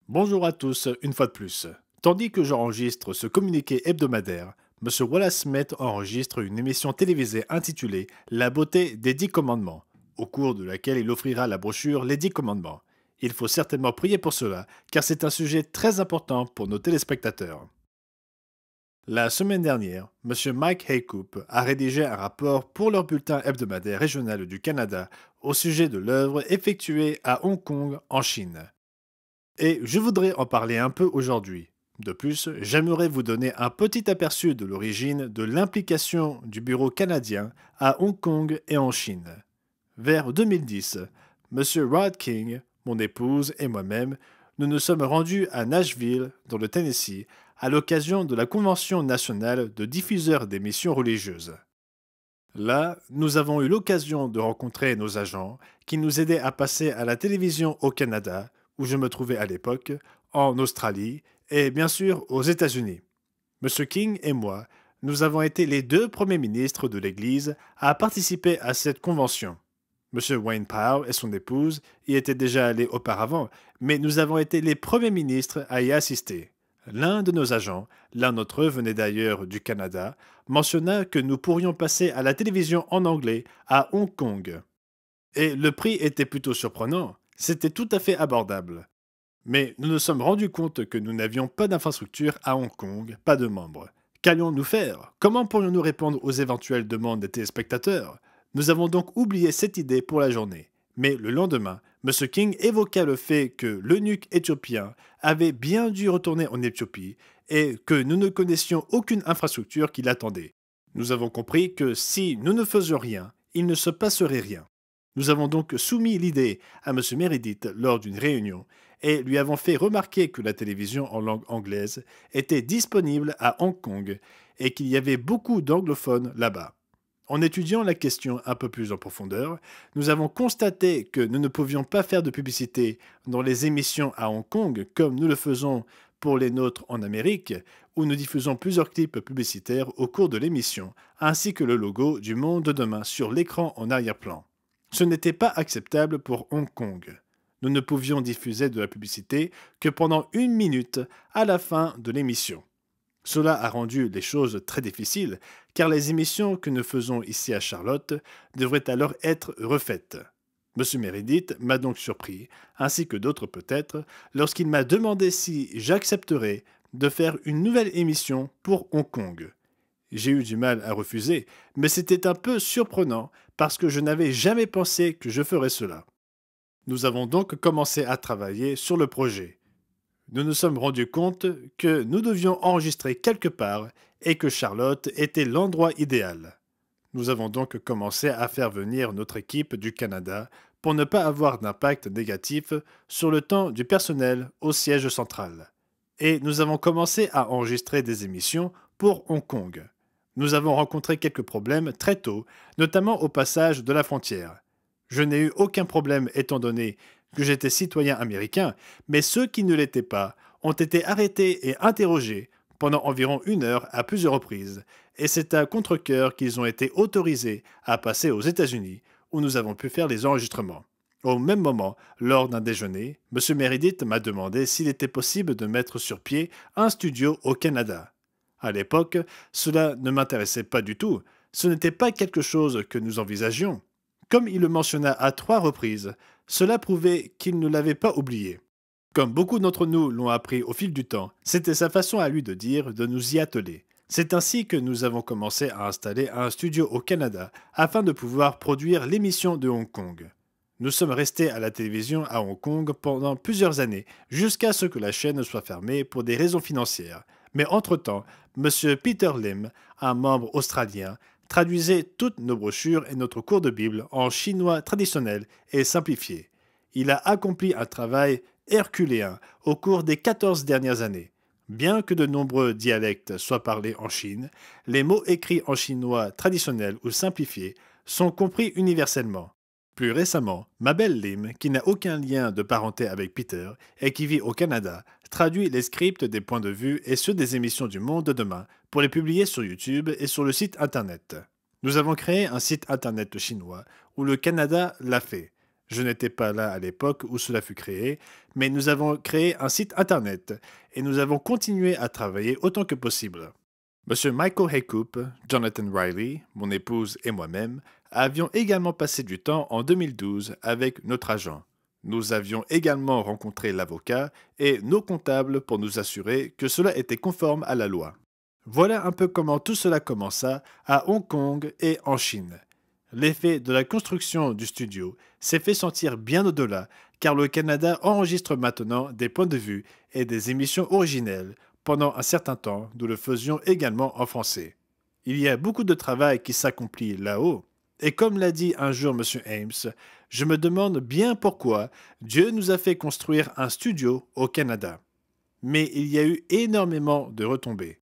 Bonjour à tous, une fois de plus. Tandis que j'enregistre ce communiqué hebdomadaire, Monsieur Wallace Smith enregistre une émission télévisée intitulée La beauté des 10 commandements, au cours de laquelle il offrira la brochure Les 10 commandements. Il faut certainement prier pour cela, car c'est un sujet très important pour nos téléspectateurs. La semaine dernière, Monsieur Mike Haycoop a rédigé un rapport pour leur bulletin hebdomadaire régional du Canada au sujet de l'œuvre effectuée à Hong Kong, en Chine. Et je voudrais en parler un peu aujourd'hui. De plus, j'aimerais vous donner un petit aperçu de l'origine de l'implication du bureau canadien à Hong Kong et en Chine. Vers 2010, M. Rod King, mon épouse et moi-même, nous nous sommes rendus à Nashville, dans le Tennessee, à l'occasion de la Convention nationale de diffuseurs d'émissions religieuses. Là, nous avons eu l'occasion de rencontrer nos agents qui nous aidaient à passer à la télévision au Canada, où je me trouvais à l'époque, en Australie et bien sûr aux États-Unis. Monsieur King et moi, nous avons été les deux premiers ministres de l'Église à participer à cette convention. Monsieur Wayne Powell et son épouse y étaient déjà allés auparavant, mais nous avons été les premiers ministres à y assister. L'un de nos agents, l'un d'entre eux venait d'ailleurs du Canada, mentionna que nous pourrions passer à la télévision en anglais à Hong Kong. Et le prix était plutôt surprenant, c'était tout à fait abordable. Mais nous nous sommes rendus compte que nous n'avions pas d'infrastructure à Hong Kong, pas de membres. Qu'allions-nous faire? Comment pourrions-nous répondre aux éventuelles demandes des téléspectateurs? Nous avons donc oublié cette idée pour la journée. Mais le lendemain, M. King évoqua le fait que l'eunuque éthiopien avait bien dû retourner en Éthiopie et que nous ne connaissions aucune infrastructure qui l'attendait. Nous avons compris que si nous ne faisions rien, il ne se passerait rien. Nous avons donc soumis l'idée à M. Meredith lors d'une réunion et lui avons fait remarquer que la télévision en langue anglaise était disponible à Hong Kong et qu'il y avait beaucoup d'anglophones là-bas. En étudiant la question un peu plus en profondeur, nous avons constaté que nous ne pouvions pas faire de publicité dans les émissions à Hong Kong comme nous le faisons pour les nôtres en Amérique, où nous diffusons plusieurs clips publicitaires au cours de l'émission, ainsi que le logo du Monde de demain sur l'écran en arrière-plan. Ce n'était pas acceptable pour Hong Kong. Nous ne pouvions diffuser de la publicité que pendant 1 minute à la fin de l'émission. Cela a rendu les choses très difficiles, car les émissions que nous faisons ici à Charlotte devraient alors être refaites. M. Meredith m'a donc surpris, ainsi que d'autres peut-être, lorsqu'il m'a demandé si j'accepterais de faire une nouvelle émission pour Hong Kong. J'ai eu du mal à refuser, mais c'était un peu surprenant parce que je n'avais jamais pensé que je ferais cela. Nous avons donc commencé à travailler sur le projet. Nous nous sommes rendus compte que nous devions enregistrer quelque part et que Charlotte était l'endroit idéal. Nous avons donc commencé à faire venir notre équipe du Canada pour ne pas avoir d'impact négatif sur le temps du personnel au siège central. Et nous avons commencé à enregistrer des émissions pour Hong Kong. Nous avons rencontré quelques problèmes très tôt, notamment au passage de la frontière. Je n'ai eu aucun problème étant donné que j'étais citoyen américain, mais ceux qui ne l'étaient pas ont été arrêtés et interrogés pendant environ 1 heure à plusieurs reprises, et c'est à contre-cœur qu'ils ont été autorisés à passer aux États-Unis, où nous avons pu faire les enregistrements. Au même moment, lors d'un déjeuner, M. Meredith m'a demandé s'il était possible de mettre sur pied un studio au Canada. À l'époque, cela ne m'intéressait pas du tout, ce n'était pas quelque chose que nous envisagions. Comme il le mentionna à 3 reprises, cela prouvait qu'il ne l'avait pas oublié. Comme beaucoup d'entre nous l'ont appris au fil du temps, c'était sa façon à lui de dire de nous y atteler. C'est ainsi que nous avons commencé à installer un studio au Canada afin de pouvoir produire l'émission de Hong Kong. Nous sommes restés à la télévision à Hong Kong pendant plusieurs années, jusqu'à ce que la chaîne soit fermée pour des raisons financières. Mais entre-temps, M. Peter Lim, un membre australien, traduisait toutes nos brochures et notre cours de Bible en chinois traditionnel et simplifié. Il a accompli un travail herculéen au cours des 14 dernières années. Bien que de nombreux dialectes soient parlés en Chine, les mots écrits en chinois traditionnel ou simplifié sont compris universellement. Plus récemment, Mabel Lim, qui n'a aucun lien de parenté avec Peter et qui vit au Canada, traduit les scripts des points de vue et ceux des émissions du Monde de demain pour les publier sur YouTube et sur le site internet. Nous avons créé un site internet chinois où le Canada l'a fait. Je n'étais pas là à l'époque où cela fut créé, mais nous avons créé un site internet et nous avons continué à travailler autant que possible. Monsieur Michael Haycoop, Jonathan Riley, mon épouse et moi-même avions également passé du temps en 2012 avec notre agent. Nous avions également rencontré l'avocat et nos comptables pour nous assurer que cela était conforme à la loi. Voilà un peu comment tout cela commença à Hong Kong et en Chine. L'effet de la construction du studio s'est fait sentir bien au-delà, car le Canada enregistre maintenant des points de vue et des émissions originelles. Pendant un certain temps, nous le faisions également en français. Il y a beaucoup de travail qui s'accomplit là-haut, et comme l'a dit un jour M. Ames, je me demande bien pourquoi Dieu nous a fait construire un studio au Canada. Mais il y a eu énormément de retombées.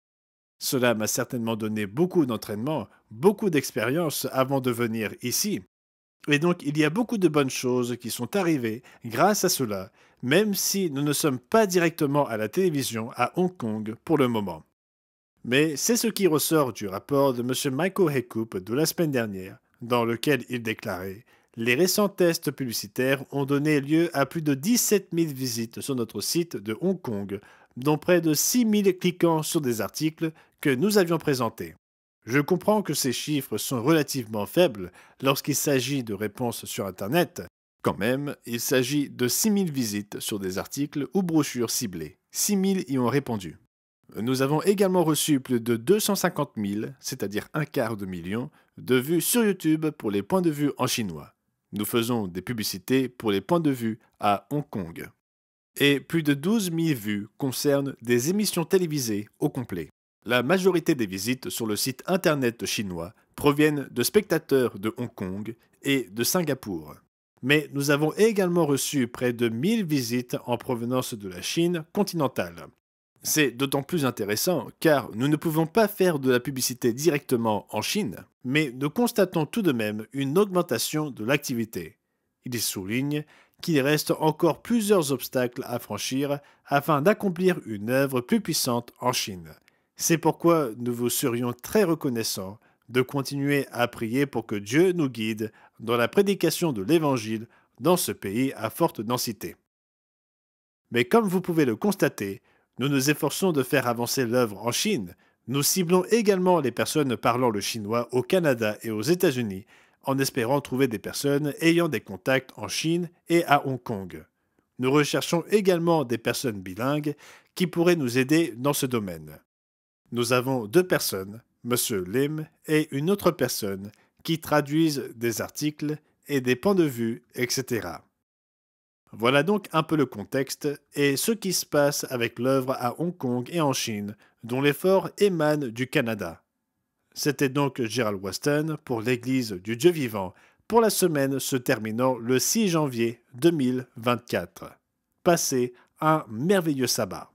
Cela m'a certainement donné beaucoup d'entraînement, beaucoup d'expérience avant de venir ici. Et donc il y a beaucoup de bonnes choses qui sont arrivées grâce à cela, même si nous ne sommes pas directement à la télévision à Hong Kong pour le moment. Mais c'est ce qui ressort du rapport de M. Michael Haycoop de la semaine dernière, dans lequel il déclarait: les récents tests publicitaires ont donné lieu à plus de 17 000 visites sur notre site de Hong Kong, dont près de 6 000 cliquant sur des articles que nous avions présentés. Je comprends que ces chiffres sont relativement faibles lorsqu'il s'agit de réponses sur Internet. Quand même, il s'agit de 6 000 visites sur des articles ou brochures ciblées. 6 000 y ont répondu. Nous avons également reçu plus de 250 000, c'est-à-dire un quart de million, de vues sur YouTube pour les points de vue en chinois. Nous faisons des publicités pour les points de vue à Hong Kong. Et plus de 12 000 vues concernent des émissions télévisées au complet. La majorité des visites sur le site internet chinois proviennent de spectateurs de Hong Kong et de Singapour. Mais nous avons également reçu près de 1000 visites en provenance de la Chine continentale. C'est d'autant plus intéressant car nous ne pouvons pas faire de la publicité directement en Chine, mais nous constatons tout de même une augmentation de l'activité. Il souligne qu'il reste encore plusieurs obstacles à franchir afin d'accomplir une œuvre plus puissante en Chine. C'est pourquoi nous vous serions très reconnaissants de continuer à prier pour que Dieu nous guide dans la prédication de l'Évangile dans ce pays à forte densité. Mais comme vous pouvez le constater, nous nous efforçons de faire avancer l'œuvre en Chine. Nous ciblons également les personnes parlant le chinois au Canada et aux États-Unis, en espérant trouver des personnes ayant des contacts en Chine et à Hong Kong. Nous recherchons également des personnes bilingues qui pourraient nous aider dans ce domaine. Nous avons 2 personnes, M. Lim et une autre personne, qui traduisent des articles et des points de vue, etc. Voilà donc un peu le contexte et ce qui se passe avec l'œuvre à Hong Kong et en Chine, dont l'effort émane du Canada. C'était donc Gerald Weston pour l'Église du Dieu vivant, pour la semaine se terminant le 6 janvier 2024. Passez un merveilleux sabbat.